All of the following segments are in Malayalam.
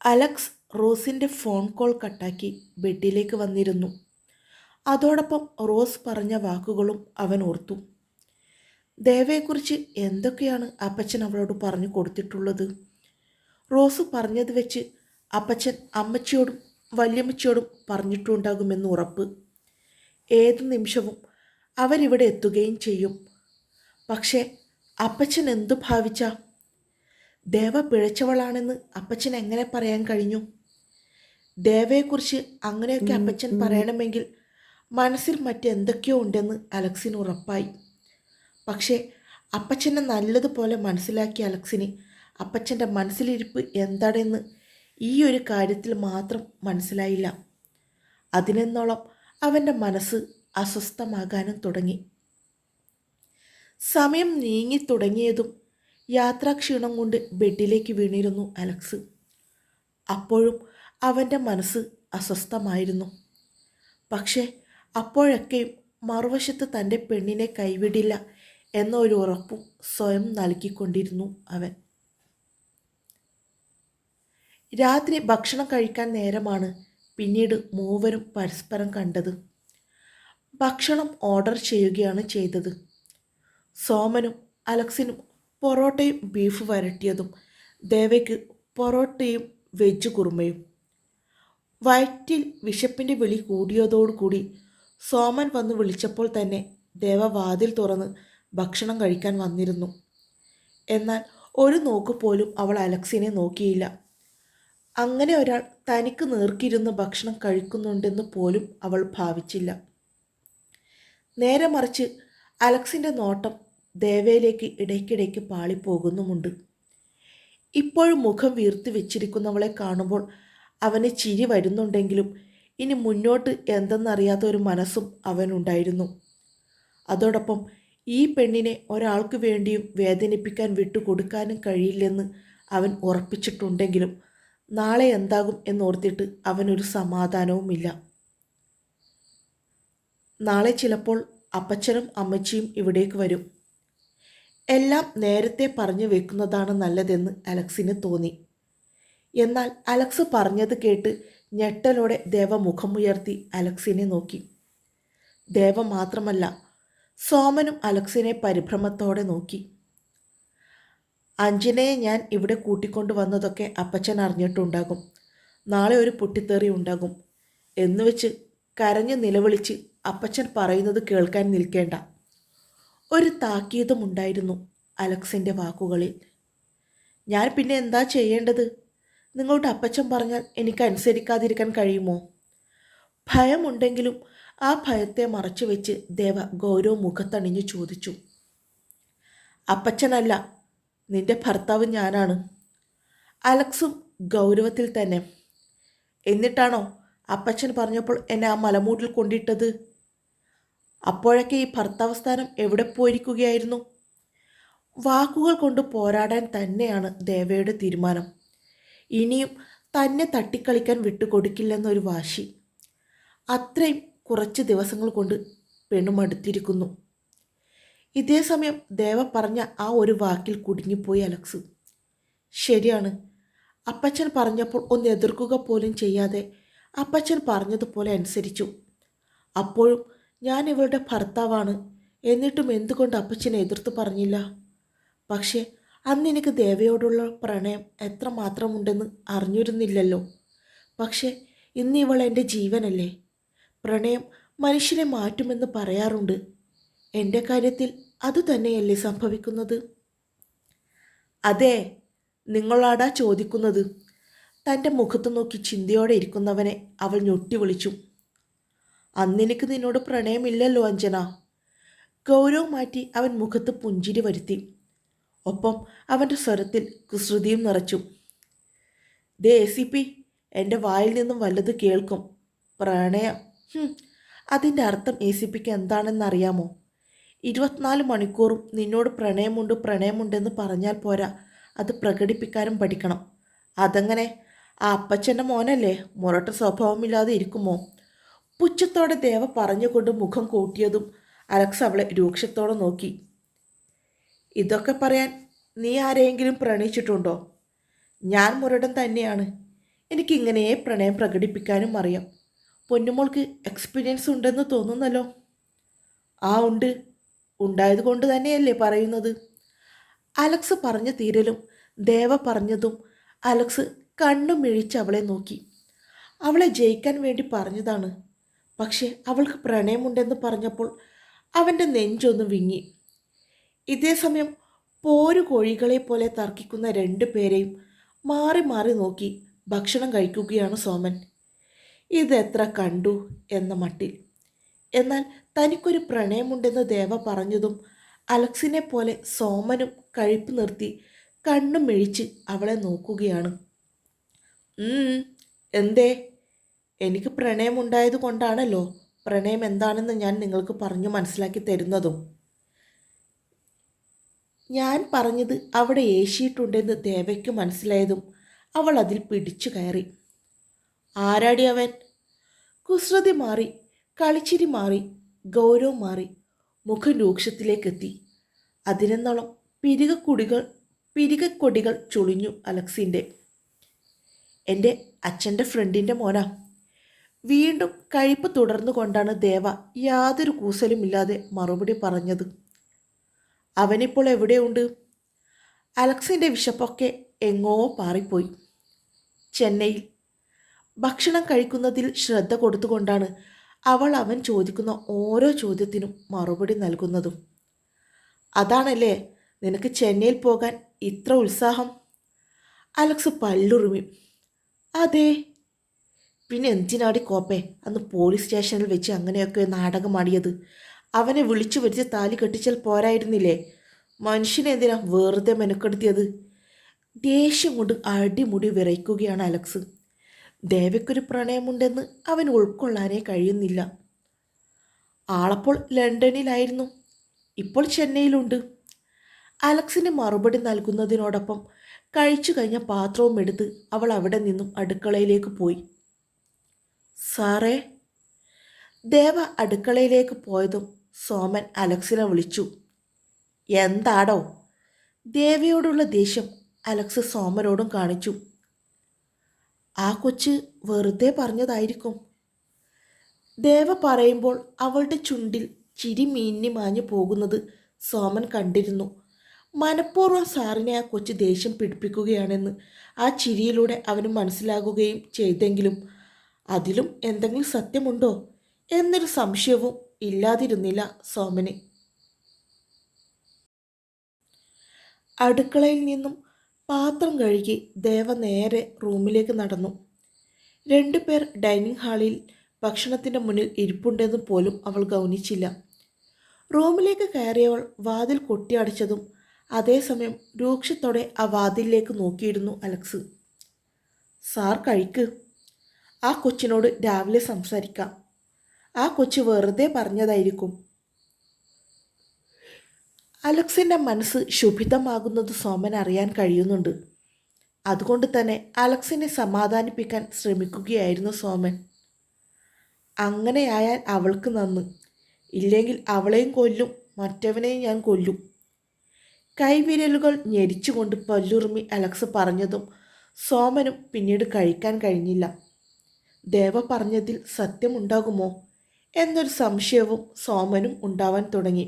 അലക്സ് റോസിൻ്റെ ഫോൺ കോൾ കട്ടാക്കി ബെഡിലേക്ക് വന്നിരുന്നു. അതോടൊപ്പം റോസ് പറഞ്ഞ വാക്കുകളും അവൻ ഓർത്തു. ദേവയെക്കുറിച്ച് എന്തൊക്കെയാണ് അപ്പച്ചൻ അവളോട് പറഞ്ഞു കൊടുത്തിട്ടുള്ളത്? റോസ് പറഞ്ഞത് വെച്ച് അപ്പച്ചൻ അമ്മച്ചിയോടും വല്യമ്മച്ചിയോടും പറഞ്ഞിട്ടുണ്ടാകുമെന്ന് ഉറപ്പ്. ഏത് നിമിഷവും അവരിവിടെ എത്തുകയും ചെയ്യും. പക്ഷേ അപ്പച്ചൻ എന്തു ഭാവിച്ച? ദേവ പിഴച്ചവളാണെന്ന് അപ്പച്ചൻ എങ്ങനെ പറയാൻ കഴിഞ്ഞു? ദേവയെക്കുറിച്ച് അങ്ങനെയൊക്കെ അപ്പച്ചൻ പറയണമെങ്കിൽ മനസ്സിൽ മറ്റെന്തൊക്കെയോ ഉണ്ടെന്ന് അലക്സിന് ഉറപ്പായി. പക്ഷേ അപ്പച്ചനെ നല്ലതുപോലെ മനസ്സിലാക്കിയ അലക്സിന് അപ്പച്ചൻ്റെ മനസ്സിലിരിപ്പ് എന്താണെന്ന് ഈ ഒരു കാര്യത്തിൽ മാത്രം മനസ്സിലായില്ല. അതിനെന്നോളം അവൻ്റെ മനസ്സ് അസ്വസ്ഥമാകാനും തുടങ്ങി. സമയം നീങ്ങി തുടങ്ങിയതും യാത്രാക്ഷീണം കൊണ്ട് ബെഡിലേക്ക് വീണിരുന്നു അലക്സ്. അപ്പോഴും അവൻ്റെ മനസ്സ് അസ്വസ്ഥമായിരുന്നു. പക്ഷേ അപ്പോഴൊക്കെയും മറുവശത്ത് തൻ്റെ പെണ്ണിനെ കൈവിടില്ല എന്ന ഒരു ഉറപ്പും സ്വയം നൽകിക്കൊണ്ടിരുന്നു അവൻ. രാത്രി ഭക്ഷണം കഴിക്കാൻ നേരമാണ് പിന്നീട് മൂവരും പരസ്പരം കണ്ടത്. ഭക്ഷണം ഓർഡർ ചെയ്യുകയാണ് ചെയ്തത്. സോമനും അലക്സിനും പൊറോട്ടയും ബീഫ് വരട്ടിയതും ദേവയ്ക്ക് പൊറോട്ടയും വെജ് കുറുമയും. വയറ്റിൽ വിശപ്പിൻ്റെ വിളി കൂടിയതോടുകൂടി സോമൻ വന്ന് വിളിച്ചപ്പോൾ തന്നെ ദേവ വാതിൽ തുറന്ന് ഭക്ഷണം കഴിക്കാൻ വന്നിരുന്നു. എന്നാൽ ഒരു നോക്ക് പോലും അവൾ അലക്സിനെ നോക്കിയില്ല. അങ്ങനെ ഒരാൾ തനിക്ക് നേർക്കിരുന്ന് ഭക്ഷണം കഴിക്കുന്നുണ്ടെന്ന് പോലും അവൾ ഭാവിച്ചില്ല. നേരെ മറിച്ച് അലക്സിൻ്റെ നോട്ടം ദേവയിലേക്ക് ഇടയ്ക്കിടയ്ക്ക് പാളിപ്പോകുന്നുമുണ്ട്. ഇപ്പോഴും മുഖം വീർത്തി വെച്ചിരിക്കുന്നവളെ കാണുമ്പോൾ അവന് ചിരി വരുന്നുണ്ടെങ്കിലും ഇനി മുന്നോട്ട് എന്തെന്നറിയാത്ത ഒരു മനസ്സും അവനുണ്ടായിരുന്നു. അതോടൊപ്പം ഈ പെണ്ണിനെ ഒരാൾക്ക് വേണ്ടിയും വേദനിപ്പിക്കാൻ വിട്ടുകൊടുക്കാനും കഴിയില്ലെന്ന് അവൻ ഉറപ്പിച്ചിട്ടുണ്ടെങ്കിലും നാളെ എന്താകും എന്നോർത്തിട്ട് അവനൊരു സമാധാനവുമില്ല. നാളെ ചിലപ്പോൾ അപ്പച്ചനും അമ്മച്ചിയും ഇവിടേക്ക് വരും. എല്ലാം നേരത്തെ പറഞ്ഞു വെക്കുന്നതാണ് നല്ലതെന്ന് അലക്സിന് തോന്നി. എന്നാൽ അലക്സ് പറഞ്ഞത് കേട്ട് ഞെട്ടലോടെ ദേവ മുഖമുയർത്തി അലക്സിനെ നോക്കി. ദേവ മാത്രമല്ല, സോമനും അലക്സിനെ പരിഭ്രമത്തോടെ നോക്കി. അഞ്ജനയെ ഞാൻ ഇവിടെ കൂട്ടിക്കൊണ്ടു വന്നതൊക്കെ അപ്പച്ചൻ അറിഞ്ഞിട്ടുണ്ടാകും. നാളെ ഒരു പൊട്ടിത്തെറി ഉണ്ടാകും എന്നുവെച്ച് കരഞ്ഞു നിലവിളിച്ച് അപ്പച്ചൻ പറയുന്നത് കേൾക്കാൻ നിൽക്കേണ്ട. ഒരു താക്കീതുമുണ്ടായിരുന്നു അലക്സിൻ്റെ വാക്കുകളിൽ. ഞാൻ പിന്നെ എന്താ ചെയ്യേണ്ടത്? നിങ്ങളുടെ അപ്പച്ചൻ പറഞ്ഞാൽ എനിക്ക് അനുസരിക്കാതിരിക്കാൻ കഴിയുമോ? ഭയമുണ്ടെങ്കിലും ആ ഭയത്തെ മറച്ചു വെച്ച് ദേവ ഗൗരവ മുഖത്തണിഞ്ഞു ചോദിച്ചു. അപ്പച്ചനല്ല, നിന്റെ ഭർത്താവ് ഞാനാണ്. അലക്സും ഗൗരവത്തിൽ തന്നെ. എന്നിട്ടാണോ അപ്പച്ചൻ പറഞ്ഞപ്പോൾ എന്നെ ആ മലമൂട്ടിൽ കൊണ്ടിട്ടത്? അപ്പോഴൊക്കെ ഈ ഭർത്താവ് സ്ഥാനം എവിടെ പോയിരിക്കുകയായിരുന്നു? വാക്കുകൾ കൊണ്ട് പോരാടാൻ തന്നെയാണ് ദേവയുടെ തീരുമാനം. ഇനിയും തന്നെ തട്ടിക്കളിക്കാൻ വിട്ടുകൊടുക്കില്ലെന്നൊരു വാശി. അത്രയും കുറച്ച് ദിവസങ്ങൾ കൊണ്ട് പെണ്ണുമടുത്തിരിക്കുന്നു. ഇതേ സമയം ദേവ പറഞ്ഞ ആ ഒരു വാക്കിൽ കുടുങ്ങിപ്പോയി അലക്സ്. ശരിയാണ്, അപ്പച്ചൻ പറഞ്ഞപ്പോൾ ഒന്ന് എതിർക്കുക പോലും ചെയ്യാതെ അപ്പച്ചൻ പറഞ്ഞതുപോലെ അനുസരിച്ചു. അപ്പോഴും ഞാൻ ഇവളുടെ ഭർത്താവാണ്. എന്നിട്ടും എന്തുകൊണ്ട് അപ്പച്ചനെ എതിർത്ത് പറഞ്ഞില്ല? പക്ഷേ അന്ന് എനിക്ക് ദേവയോടുള്ള പ്രണയം എത്രമാത്രമുണ്ടെന്ന് അറിഞ്ഞിരുന്നില്ലല്ലോ. പക്ഷേ ഇന്ന് ഇവൾ എൻ്റെ ജീവനല്ലേ. പ്രണയം മനുഷ്യനെ മാറ്റുമെന്ന് പറയാറുണ്ട്. എൻ്റെ കാര്യത്തിൽ അതുതന്നെയല്ലേ സംഭവിക്കുന്നത്? അതെ, നിങ്ങളാടാ ചോദിക്കുന്നത്. തൻ്റെ മുഖത്ത് നോക്കി ചിന്തയോടെ ഇരിക്കുന്നവനെ അവൾ ഞൊട്ടി വിളിച്ചു. അന്നെനിക്ക് നിന്നോട് പ്രണയമില്ലല്ലോ അഞ്ജന. ഗൗരവം മാറ്റി അവൻ മുഖത്ത് പുഞ്ചിരി വരുത്തി. ഒപ്പം അവൻ്റെ സ്വരത്തിൽ കുസൃതിയും നിറച്ചു. ദേ ACP, എൻ്റെ വായിൽ നിന്നും വല്ലത് കേൾക്കും. പ്രണയം, അതിൻ്റെ അർത്ഥം ACPക്ക് എന്താണെന്നറിയാമോ? 24 മണിക്കൂറും നിന്നോട് പ്രണയമുണ്ടെന്ന് പറഞ്ഞാൽ പോരാ, അത് പ്രകടിപ്പിക്കാനും പഠിക്കണം. അതങ്ങനെ? ആ അപ്പച്ചൻ്റെ മോനല്ലേ, മുരട്ട സ്വഭാവമില്ലാതെ ഇരിക്കുമോ? പുച്ഛത്തോടെ ദേവ പറഞ്ഞുകൊണ്ട് മുഖം കൂട്ടിയതും അലക്സ് അവളെ രൂക്ഷത്തോടെ നോക്കി. ഇതൊക്കെ പറയാൻ നീ ആരെയെങ്കിലും പ്രണയിച്ചിട്ടുണ്ടോ? ഞാൻ മുരടൻ തന്നെയാണ്. എനിക്കിങ്ങനെ പ്രണയം പ്രകടിപ്പിക്കാനും അറിയാം. പൊന്നുമോൾക്ക് എക്സ്പീരിയൻസ് ഉണ്ടെന്ന് തോന്നുന്നല്ലോ. ആ ഉണ്ട്. ഉണ്ടായത് കൊണ്ട് തന്നെയല്ലേ പറയുന്നത്. അലക്സ് പറഞ്ഞു തീരലും ദേവ പറഞ്ഞതും അലക്സ് കണ്ണു മിഴിച്ച് അവളെ നോക്കി. അവളെ ജയിക്കാൻ വേണ്ടി പറഞ്ഞതാണ്. പക്ഷേ അവൾക്ക് പ്രണയമുണ്ടെന്ന് പറഞ്ഞപ്പോൾ അവൻ്റെ നെഞ്ചൊന്ന് വിങ്ങി. ഇതേസമയം പോരു കോഴികളെ പോലെ തർക്കിക്കുന്ന രണ്ടു പേരെയും മാറി മാറി നോക്കി ഭക്ഷണം കഴിക്കുകയാണ് സോമൻ. ഇതെത്ര കണ്ടു എന്ന മട്ടിൽ. എന്നാൽ തനിക്കൊരു പ്രണയമുണ്ടെന്ന് ദേവ പറഞ്ഞതും അലക്സിനെ പോലെ സോമനും കഴിപ്പ് നിർത്തി കണ്ണും മിഴിച്ച് അവളെ നോക്കുകയാണ്. എന്തേ? എനിക്ക് പ്രണയമുണ്ടായത് കൊണ്ടാണല്ലോ പ്രണയം എന്താണെന്ന് ഞാൻ നിങ്ങൾക്ക് പറഞ്ഞു മനസ്സിലാക്കി തരുന്നതും. ഞാൻ പറഞ്ഞത് അവിടെ ഏശിയിട്ടുണ്ടെന്ന് ദേവയ്ക്ക് മനസ്സിലായതും അവൾ അതിൽ പിടിച്ചു കയറി. ആരാടി അവൻ? കുസൃതി മാറി, കളിച്ചിരി മാറി, ഗൗരവം മാറി, മുഖം രൂക്ഷത്തിലേക്കെത്തി. അതിനെന്നോളം പിരികക്കൊടികൾ ചുളിഞ്ഞു അലക്സിൻ്റെ. എൻ്റെ അച്ഛൻ്റെ ഫ്രണ്ടിൻ്റെ മോനാ. വീണ്ടും കഴിപ്പ് തുടർന്നുകൊണ്ടാണ് ദേവ യാതൊരു കൂസലുമില്ലാതെ മറുപടി പറഞ്ഞത്. അവനിപ്പോൾ എവിടെയുണ്ട്? അലക്സിൻ്റെ വിശപ്പൊക്കെ എങ്ങോ പാറിപ്പോയി. ചെന്നൈയിൽ. ഭക്ഷണം കഴിക്കുന്നതിൽ ശ്രദ്ധ കൊടുത്തുകൊണ്ടാണ് അവൻ ചോദിക്കുന്ന ഓരോ ചോദ്യത്തിനും മറുപടി നൽകുന്നതും. അതാണല്ലേ നിനക്ക് ചെന്നൈയിൽ പോകാൻ ഇത്ര ഉത്സാഹം? അലക്സ് പല്ലുറുമി. അതെ. പിന്നെ എന്തിനാടി കോപ്പേ അന്ന് പോലീസ് സ്റ്റേഷനിൽ വെച്ച് അങ്ങനെയൊക്കെ നാടകമാടിയത്? അവനെ വിളിച്ചു വരുത്തി താലി കെട്ടിച്ചാൽ പോരായിരുന്നില്ലേ? മനുഷ്യനെന്തിനാ വെറുതെ മെനക്കെടുത്തിയത്? ദേഷ്യം കൊണ്ട് അടിമുടി വിറയ്ക്കുകയാണ് അലക്സ്. ദേവയ്ക്കൊരു പ്രണയമുണ്ടെന്ന് അവൻ ഉൾക്കൊള്ളാനേ കഴിയുന്നില്ല. ആളപ്പോൾ ലണ്ടനിലായിരുന്നു, ഇപ്പോൾ ചെന്നൈയിലുണ്ട്. അലക്സിന് മറുപടി നൽകുന്നതിനോടൊപ്പം കഴിച്ചു കഴിഞ്ഞ പാത്രവും എടുത്ത് അവൾ അവിടെ നിന്നും അടുക്കളയിലേക്ക് പോയി. സാറേ. ദേവ അടുക്കളയിലേക്ക് പോയതും സോമൻ അലക്സിനെ വിളിച്ചു. എന്താടോ? ദേവയോടുള്ള ദേഷ്യം അലക്സ് സോമനോടും കാണിച്ചു. ആ കൊച്ച് വെറുതെ പറഞ്ഞതായിരിക്കും. ദേവ പറയുമ്പോൾ അവളുടെ ചുണ്ടിൽ ചിരി മീന്നി മാഞ്ഞു പോകുന്നത് സോമൻ കണ്ടിരുന്നു. മനഃപൂർവ്വം സാറിനെ ആ കൊച്ച് ദേഷ്യം പിടിപ്പിക്കുകയാണെന്ന് ആ ചിരിയിലൂടെ അവന് മനസ്സിലാകുകയും ചെയ്തെങ്കിലും അതിലും എന്തെങ്കിലും സത്യമുണ്ടോ എന്നൊരു സംശയവും ഇല്ലാതിരുന്നില്ല സോമന്. അടുക്കളയിൽ നിന്നും പാത്രം കഴുകി ദേവ നേരെ റൂമിലേക്ക് നടന്നു. രണ്ടുപേർ ഡൈനിങ് ഹാളിൽ ഭക്ഷണത്തിൻ്റെ മുന്നിൽ ഇരിപ്പുണ്ടെന്ന് പോലും അവൾ ഗൗനിച്ചില്ല. റൂമിലേക്ക് കയറിയവൾ വാതിൽ കൊട്ടിയടച്ചതും അതേസമയം രൂക്ഷത്തോടെ ആ വാതിലിലേക്ക് നോക്കിയിരുന്നു അലക്സ്. സാർ കഴിക്ക്. ആ കൊച്ചിനോട് രാവിലെ സംസാരിക്കാം. ആ കൊച്ച് വെറുതെ പറഞ്ഞതായിരിക്കും. അലക്സിൻ്റെ മനസ്സ് ശുഭിതമാകുന്നത് സോമൻ അറിയാൻ കഴിയുന്നുണ്ട്. അതുകൊണ്ട് തന്നെ അലക്സിനെ സമാധാനിപ്പിക്കാൻ ശ്രമിക്കുകയായിരുന്നു സോമൻ. അങ്ങനെയായാൽ അവൾക്ക് നന്ന്. ഇല്ലെങ്കിൽ അവളെയും കൊല്ലും, മറ്റവനെയും ഞാൻ കൊല്ലും. കൈവിരലുകൾ ഞെരിച്ചുകൊണ്ട് പല്ലുറുമി അലക്സ് പറഞ്ഞതും സോമനും പിന്നീട് കഴിക്കാൻ കഴിഞ്ഞില്ല. ദേവ പറഞ്ഞതിൽ സത്യമുണ്ടാകുമോ എന്നൊരു സംശയവും സോമനും ഉണ്ടാവാൻ തുടങ്ങി.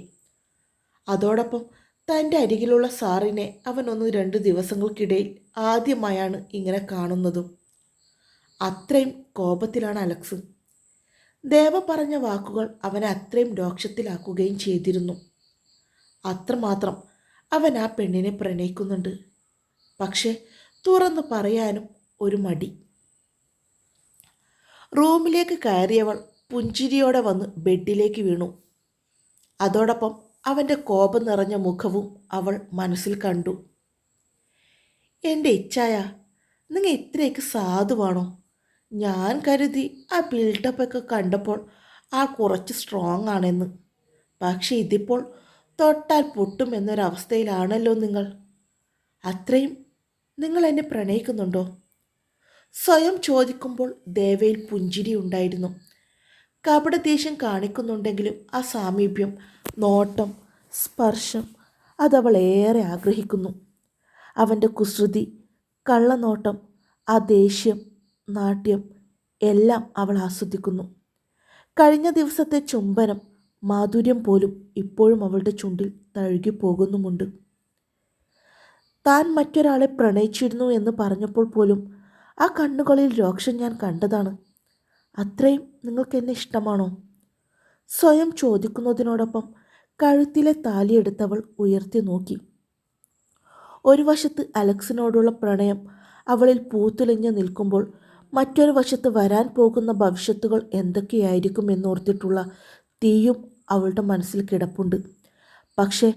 അതോടൊപ്പം തൻ്റെ അരികിലുള്ള സാറിനെ അവൻ 1-2 ദിവസങ്ങൾക്കിടയിൽ ആദ്യമായാണ് ഇങ്ങനെ കാണുന്നതും. അത്രയും കോപത്തിലാണ് അലക്സ്. ദേവ പറഞ്ഞ വാക്കുകൾ അവനെ അത്രയും രോക്ഷത്തിലാക്കുകയും ചെയ്തിരുന്നു. അത്രമാത്രം അവൻ ആ പെണ്ണിനെ പ്രണയിക്കുന്നുണ്ട്. പക്ഷേ തുറന്നു പറയാനും ഒരു മടി. റൂമിലേക്ക് കയറിയവൾ പുഞ്ചിരിയോടെ വന്ന് ബെഡിലേക്ക് വീണു. അതോടൊപ്പം അവൻ്റെ കോപം നിറഞ്ഞ മുഖവും അവൾ മനസ്സിൽ കണ്ടു. എൻ്റെ ഇച്ഛായ, നിങ്ങൾ ഇത്രയൊക്കെ സാധുവാണോ? ഞാൻ കരുതി ആ ബിൽഡപ്പൊക്കെ കണ്ടപ്പോൾ ആ കുറച്ച് സ്ട്രോങ് ആണെന്ന്. പക്ഷേ ഇതിപ്പോൾ തൊട്ടാൽ പൊട്ടുമെന്നൊരവസ്ഥയിലാണല്ലോ നിങ്ങൾ. അത്രയും നിങ്ങൾ എന്നെ പ്രണയിക്കുന്നുണ്ടോ? സ്വയം ചോദിക്കുമ്പോൾ ദേവയിൽ പുഞ്ചിരി ഉണ്ടായിരുന്നു. കപടദേഷ്യം കാണിക്കുന്നുണ്ടെങ്കിലും ആ സാമീപ്യം, നോട്ടം, സ്പർശം അതവൾ ഏറെ ആഗ്രഹിക്കുന്നു. അവൻ്റെ കുസൃതി, കള്ളനോട്ടം, ആ ദേഷ്യം, നാട്യം എല്ലാം അവൾ ആസ്വദിക്കുന്നു. കഴിഞ്ഞ ദിവസത്തെ ചുംബനം, മാധുര്യം പോലും ഇപ്പോഴും അവളുടെ ചുണ്ടിൽ തഴുകി പോകുന്നുമുണ്ട്. താൻ മറ്റൊരാളെ പ്രണയിച്ചിരുന്നു എന്ന് പറഞ്ഞപ്പോൾ പോലും ആ കണ്ണുകളിൽ രോക്ഷം ഞാൻ കണ്ടതാണ്. അത്രയും നിങ്ങൾക്ക് എന്നെ ഇഷ്ടമാണോ? സ്വയം ചോദിക്കുന്നതിനോടൊപ്പം കഴുത്തിലെ താലിയെടുത്തവൾ ഉയർത്തി നോക്കി. ഒരു വശത്ത് അലക്സിനോടുള്ള പ്രണയം അവളിൽ പൂത്തുലഞ്ഞു നിൽക്കുമ്പോൾ മറ്റൊരു വശത്ത് വരാൻ പോകുന്ന ഭവിഷ്യത്തുകൾ എന്തൊക്കെയായിരിക്കും എന്നോർത്തിട്ടുള്ള തീയും അവളുടെ മനസ്സിൽ കിടപ്പുണ്ട്. പക്ഷേ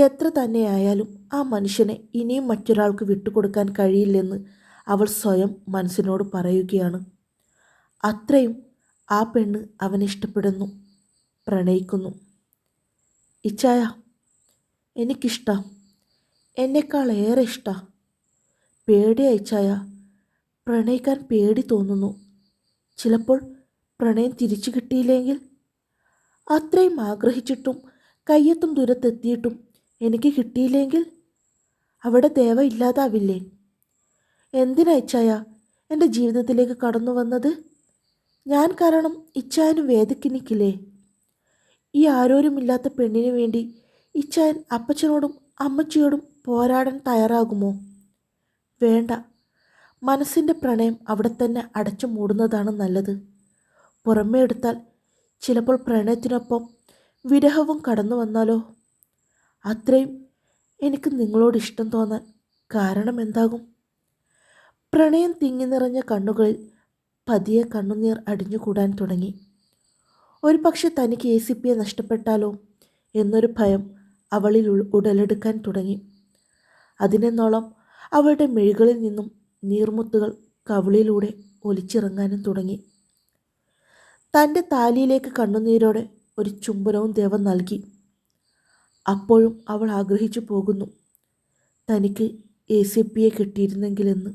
എത്ര തന്നെയായാലും ആ മനുഷ്യനെ ഇനിയും മറ്റൊരാൾക്ക് വിട്ടുകൊടുക്കാൻ കഴിയില്ലെന്ന് അവൾ സ്വയം മനസ്സിനോട് പറയുകയാണ്. അത്രയും ആ പെണ്ണ് അവനെ ഇഷ്ടപ്പെടുന്നു, പ്രണയിക്കുന്നു. ഇച്ചായ, എനിക്കിഷ്ടം, എന്നെക്കാൾ ഏറെ ഇഷ്ടം. പേടിയാ ഇച്ചായ, പ്രണയിക്കാൻ പേടി തോന്നുന്നു. ചിലപ്പോൾ പ്രണയം തിരിച്ചു കിട്ടിയില്ലെങ്കിൽ? അത്രയും ആഗ്രഹിച്ചിട്ടും കയ്യെത്തും ദൂരത്തെത്തിയിട്ടും എനിക്ക് കിട്ടിയില്ലെങ്കിൽ അവിടെ ദേവ ഇല്ലാതാവില്ലേ? എന്തിനാ ഇച്ചായ എൻ്റെ ജീവിതത്തിലേക്ക് കടന്നു വന്നത്? ഞാൻ കാരണം ഇച്ചായനും വേദക്കിനിക്കില്ലേ? ഈ ആരോരുമില്ലാത്ത പെണ്ണിനു വേണ്ടി ഇച്ചായൻ അപ്പച്ചനോടും അമ്മച്ചിയോടും പോരാടാൻ തയ്യാറാകുമോ? വേണ്ട. മനസ്സിൻ്റെ പ്രണയം അവിടെ തന്നെ അടച്ചു മൂടുന്നതാണ് നല്ലത്. പുറമേ എടുത്താൽ ചിലപ്പോൾ പ്രണയത്തിനൊപ്പം വിരഹവും കടന്നു വന്നാലോ? അത്രയും എനിക്ക് നിങ്ങളോട് ഇഷ്ടം തോന്നാൻ കാരണം എന്താകും? പ്രണയം തിങ്ങി നിറഞ്ഞ കണ്ണുകളിൽ പതിയെ കണ്ണുനീർ അടിഞ്ഞുകൂടാൻ തുടങ്ങി. ഒരു പക്ഷെ തനിക്ക് ACPയെ നഷ്ടപ്പെട്ടാലോ എന്നൊരു ഭയം അവളിൽ ഉടലെടുക്കാൻ തുടങ്ങി. അതിനെന്നോളം അവളുടെ മിഴികളിൽ നിന്നും നീർമുത്തുകൾ കവിളിലൂടെ ഒലിച്ചിറങ്ങാനും തുടങ്ങി. തൻ്റെ താലിയിലേക്ക് കണ്ണുനീരോടെ ഒരു ചുംബനവും ദേവൻ നൽകി. അപ്പോഴും അവൾ ആഗ്രഹിച്ചു പോകുന്നു, തനിക്ക് ACPയെ കിട്ടിയിരുന്നെങ്കിലെന്ന്.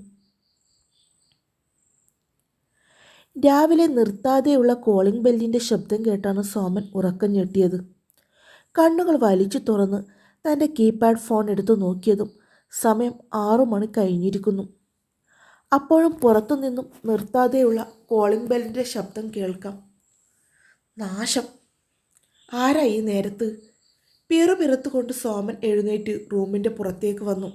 രാവിലെ നിർത്താതെയുള്ള കോളിംഗ് ബെല്ലിൻ്റെ ശബ്ദം കേട്ടാണ് സോമൻ ഉറക്കം ഞെട്ടിയത്. കണ്ണുകൾ വലിച്ചു തുറന്ന് തൻ്റെ കീപാഡ് ഫോൺ എടുത്തു നോക്കിയതും സമയം 6 മണി കഴിഞ്ഞിരിക്കുന്നു. അപ്പോഴും പുറത്തുനിന്നും നിർത്താതെയുള്ള കോളിംഗ് ബെല്ലിൻ്റെ ശബ്ദം കേൾക്കാം. നാശം! ആരാ ഈ നേരത്ത്? പിറുപിറുത്തുകൊണ്ട് സോമൻ എഴുന്നേറ്റ് റൂമിൻ്റെ പുറത്തേക്ക് വന്നു.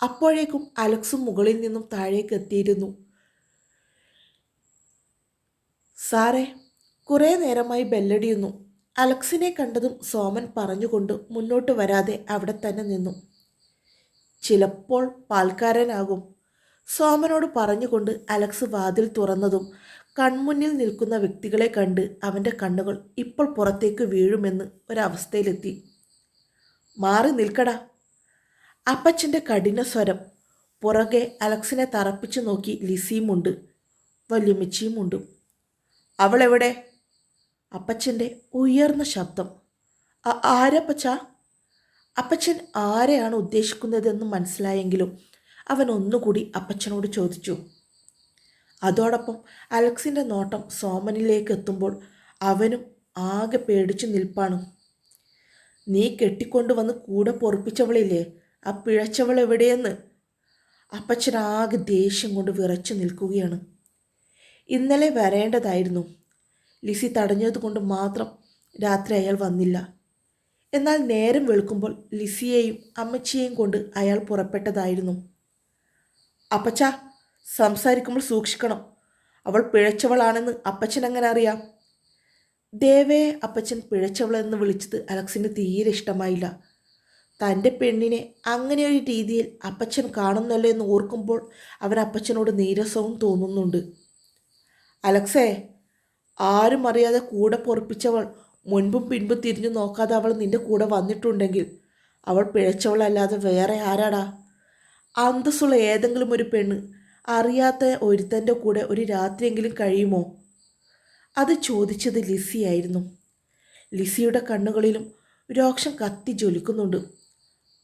അപ്പോഴേക്കും അലക്സും മുകളിൽ നിന്നും താഴേക്ക് എത്തിയിരുന്നു. സാറേ, കുറേ നേരമായി ബെല്ലടിയുന്നു. അലക്സിനെ കണ്ടതും സോമൻ പറഞ്ഞുകൊണ്ട് മുന്നോട്ട് വരാതെ അവിടെ തന്നെ നിന്നു. ചിലപ്പോൾ പാൽക്കാരനാകും, സോമനോട് പറഞ്ഞുകൊണ്ട് അലക്സ് വാതിൽ തുറന്നതും കൺമുന്നിൽ നിൽക്കുന്ന വ്യക്തികളെ കണ്ട് അവൻ്റെ കണ്ണുകൾ ഇപ്പോൾ പുറത്തേക്ക് വീഴുമെന്ന് ഒരവസ്ഥയിലെത്തി. മാറി നിൽക്കടാ! അപ്പച്ചൻ്റെ കഠിന സ്വരം. പുറകെ അലക്സിനെ തറപ്പിച്ചു നോക്കി ലിസിയുമുണ്ട്, വല്യമ്മച്ചിയുമുണ്ട്. അവളെവിടെ? അപ്പച്ചൻ്റെ ഉയർന്ന ശബ്ദം. ആരപ്പച്ച? അപ്പച്ചൻ ആരെയാണ് ഉദ്ദേശിക്കുന്നതെന്ന് മനസ്സിലായെങ്കിലും അവൻ ഒന്നുകൂടി അപ്പച്ചനോട് ചോദിച്ചു. അതോടൊപ്പം അലക്സിൻ്റെ നോട്ടം സോമനിലേക്ക് എത്തുമ്പോൾ അവനും ആകെ പേടിച്ചു നിൽപ്പാണ്. നീ കെട്ടിക്കൊണ്ടുവന്ന് കൂടെ പൊറപ്പിച്ചവളില്ലേ, ആ പിഴച്ചവൾ എവിടെയെന്ന്? അപ്പച്ചനാകെ ദേഷ്യം കൊണ്ട് വിറച്ചു നിൽക്കുകയാണ്. ഇന്നലെ വരേണ്ടതായിരുന്നു. ലിസി തടഞ്ഞതുകൊണ്ട് മാത്രം രാത്രി അയാൾ വന്നില്ല. എന്നാൽ നേരം വെളുക്കുമ്പോൾ ലിസിയെയും അമ്മച്ചിയെയും കൊണ്ട് അയാൾ പുറപ്പെട്ടതായിരുന്നു. അപ്പച്ച, സംസാരിക്കുമ്പോൾ സൂക്ഷിക്കണം. അവൾ പിഴച്ചവളാണെന്ന് അപ്പച്ചൻ എങ്ങനെ അറിയാം? ദേവയെ അപ്പച്ചൻ പിഴച്ചവളെന്ന് വിളിച്ചത് അലക്സിന് തീരെ ഇഷ്ടമായില്ല. തൻ്റെ പെണ്ണിനെ അങ്ങനെയൊരു രീതിയിൽ അപ്പച്ചൻ കാണുന്നല്ലോ എന്ന് ഓർക്കുമ്പോൾ അവൻ അപ്പച്ചനോട് നീരസവും തോന്നുന്നുണ്ട്. അലക്സേ, ആരും അറിയാതെ കൂടെ പൊറപ്പിച്ചവൾ മുൻപും പിൻപും തിരിഞ്ഞു നോക്കാതെ അവൾ നിന്റെ കൂടെ വന്നിട്ടുണ്ടെങ്കിൽ അവൾ പിഴച്ചവളല്ലാതെ വേറെ ആരാടാ? അന്തസ്സുള്ള ഏതെങ്കിലും ഒരു പെണ്ണ് അറിയാത്ത ഒരുത്തൻ്റെ കൂടെ ഒരു രാത്രിയെങ്കിലും കഴിയുമോ? അത് ചോദിച്ചത് ലിസിയായിരുന്നു. ലിസിയുടെ കണ്ണുകളിലും രോക്ഷം കത്തി ജ്വലിക്കുന്നുണ്ട്.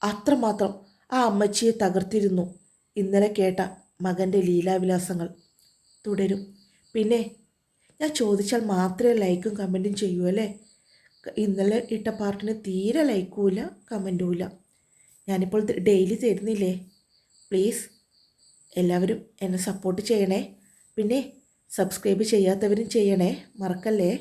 അത്രമാത്രം ആ അമ്മച്ചിയെ തകർത്തിരുന്നു ഇന്നലെ കേട്ട മകൻ്റെ ലീലാവിലാസങ്ങൾ. തുടരും. പിന്നെ ഞാൻ ചോദിച്ചാൽ മാത്രമേ ലൈക്കും കമൻറ്റും ചെയ്യൂ അല്ലേ? ഇന്നലെ ഇട്ട പാർട്ടിന് തീരെ ലൈക്കുമില്ല കമൻറ്റുമില്ല. ഞാനിപ്പോൾ ഡെയിലി തരുന്നില്ലേ? പ്ലീസ് എല്ലാവരും എന്നെ സപ്പോർട്ട് ചെയ്യണേ. പിന്നെ സബ്സ്ക്രൈബ് ചെയ്യാത്തവരും ചെയ്യണേ, മറക്കല്ലേ.